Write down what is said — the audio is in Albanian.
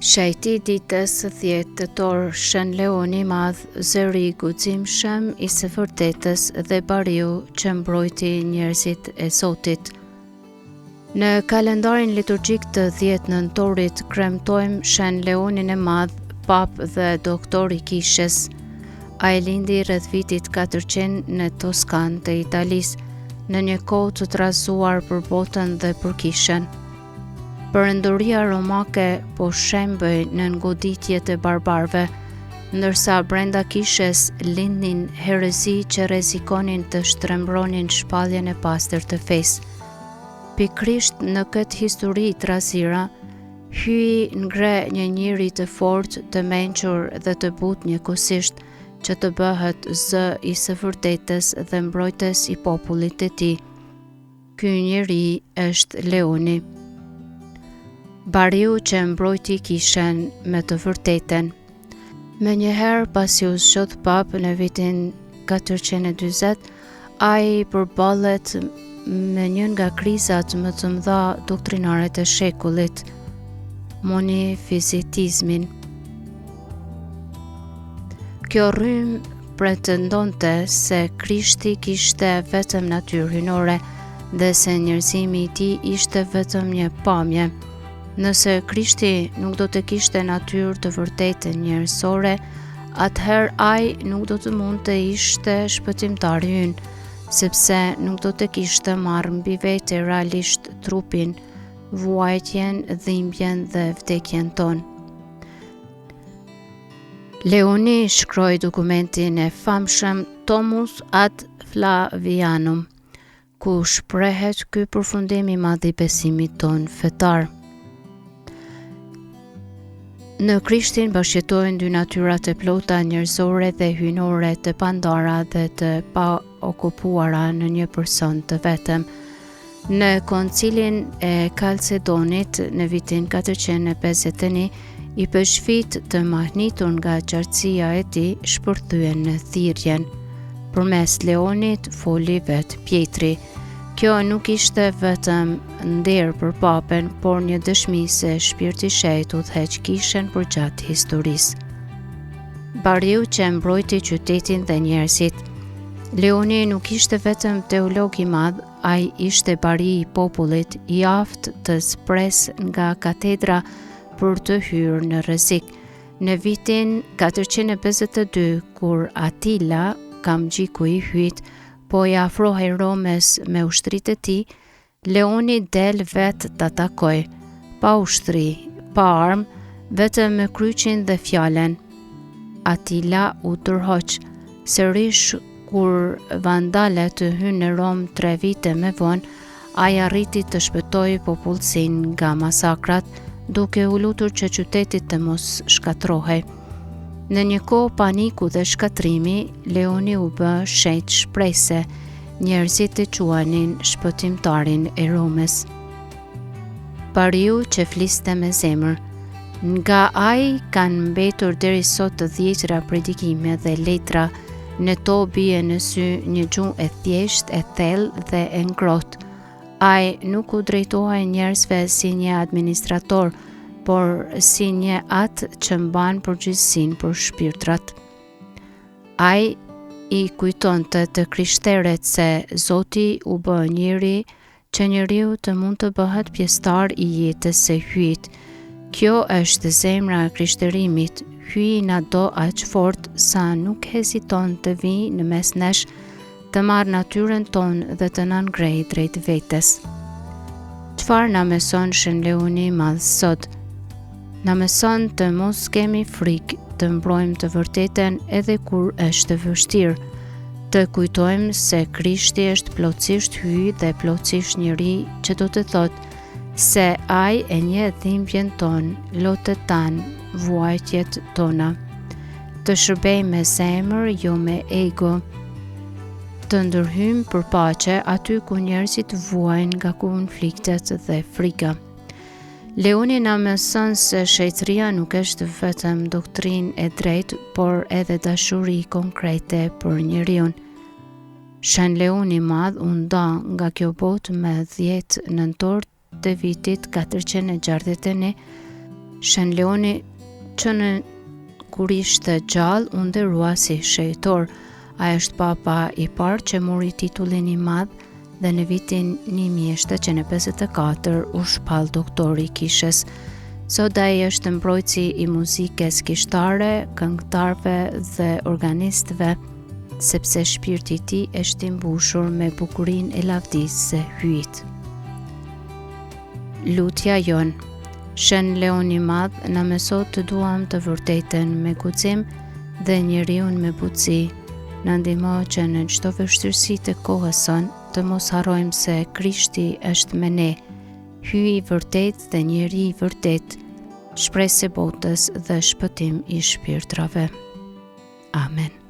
Shejti ditës 10 tetor, Shën Leoni i Madh, zëri i guximshëm i së vërtetës dhe bariu që mbrojti njerëzit e Zotit. Në kalendarin liturgjik të 10 nëntorit kremtojmë Shën Leonin e Madh, pap dhe doktor i kishës. Ai lindi rreth vitit 400 në Toskanë të Italisë, në një kohë të trazuar për botën dhe për kishën. Perëndoria romake po shembej në goditjet e barbarëve, ndërsa brenda kishës lindnin herezi që rrezikonin të shtrembronin shpalljen e pastër të fesë. Pikërisht në këtë histori trazira, hyi ngre një njeri të fortë, të mençur dhe të butë njëkohësisht, që të bëhet zë i së vërtetës dhe mbrojtës i popullit të tij. Ky njeri është Leoni, bariu që mbrojti kishën me të vërtetën. Menjëherë pasi u zgjodh pap në vitin 440, ai përballet me një nga krizat më të mëdha doktrinare të shekullit, monifizitizmin. Kjo rrymë pretendonte se Krishti kishte vetëm natyrë hyjnore dhe se njerëzimi i tij ishte vetëm një pamje. Nëse Krishti nuk do të kishte natyrë të vërtetë njerëzore, atëherë ai nuk do të mund të ishte shpëtimtari ynë, sepse nuk do të kishte marrë mbi vete realisht trupin, vuajtjen, dhimbjen dhe vdekjen tonë. Leoni shkroi dokumentin e famshëm Tomus ad Flavianum, ku shprehet ky përfundim i madh i besimit ton fetar. Në Krishtin bashkëtojnë dy natyrat e plota njerëzore dhe hyjnore, të pandara dhe të pa okupuara në një person të vetëm. Në koncilin e Kalcedonit në vitin 451, i peshqit të mahnitur nga qartësia e tij shpërthyen në thirrjen. Përmes Leonit foli vetë Pjetri. Kjo nuk ishte vetëm nder për papen, por një dëshmi se shpirti i Shenjtë udhëheq kishën përgjatë historisë. Bariu që mbrojti qytetin dhe njerëzit. Leoni nuk ishte vetëm teolog i madh, ai ishte bari i popullit, i aftë të spres nga katedra për të hyrë në rrezik. Në vitin 452, kur Atila, kamgjiku i hyjt, po i afrohej Romes me ushtritë e tij, Leoni del vetë ta takoj, pa ushtri, pa armë, vetëm me kryqin dhe fjalen. Atila u tërhoq, sërish kur vandalet të hynë në Rom 3 vite më vonë, ai arriti të shpëtojë popullsinë nga masakrat, duke u lutur që qyteti të mos shkatrohej. Në një kohë paniku dhe shkatrimi, Leoni u bë shenjtë shprehse, njerëzit e quanin shpëtimtarin e Romës. Bariu që fliste me zemër. Nga ai kanë mbetur deri sot të dhjetra predikime dhe letra, në to bie në sy një gjuhë e thjeshtë, e thellë dhe e ngrohtë. Ai nuk u drejtohej njerëzve si një administrator, por si një atë që mban përgjegjësinë për shpirtrat. Ai i kujtonte të krishterët se Zoti u bë njeri që njeriu të mund të bëhet pjesëtar i jetës së hyjt. Kjo është zemra e krishterimit, hyj na do aq fort sa nuk heziton të vijë në mes nesh, të marrë natyrën tonë dhe të na ngrejë drejt vetes. Çfarë na mëson Shën Leoni i Madh sot? Na mëson të mos kemi frikë, të mbrojmë të vërtetën edhe kur është vështirë, të kujtojmë se Krishti është plotësisht hyj dhe plotësisht njeri, që do të thotë se ai e njeh dhimbjen tonë, lotët tanë, vuajtjet tona. Të shërbejmë me zemër, jo me ego. Të ndërhyjmë për paqe aty ku njerëzit vuajnë nga konfliktet dhe frika. Leoni na mëson se shejtëria nuk është vetëm doktrinë e drejtë, por edhe dashuri konkrete për njeriu. Shën Leoni i Madh u nda nga kjo botë me 10 nëntor të vitit 461, Shën Leoni që në kur ishte gjallë u nderua si shejtor. Ai është papa i parë që mori titullin i madh dhe në vitin 1754 u shpall doktori i kishës. Sot ai është mbrojtësi i muzikës kishtare, këngëtarëve dhe organistëve, sepse shpirti i tij është i mbushur me bukurinë e lavdisë së hyjit. Lutja jon. Shën Leoni i Madh na mëson të duam të vërtetën me guxim dhe njeriu me butësi. Na ndihmo që në çdo vështirësi të kohës son të mos harrojmë se Krishti është me ne, hyji i vërtet dhe njeri i vërtet, shpresë e botës dhe shpëtim i shpirtrave. Amen.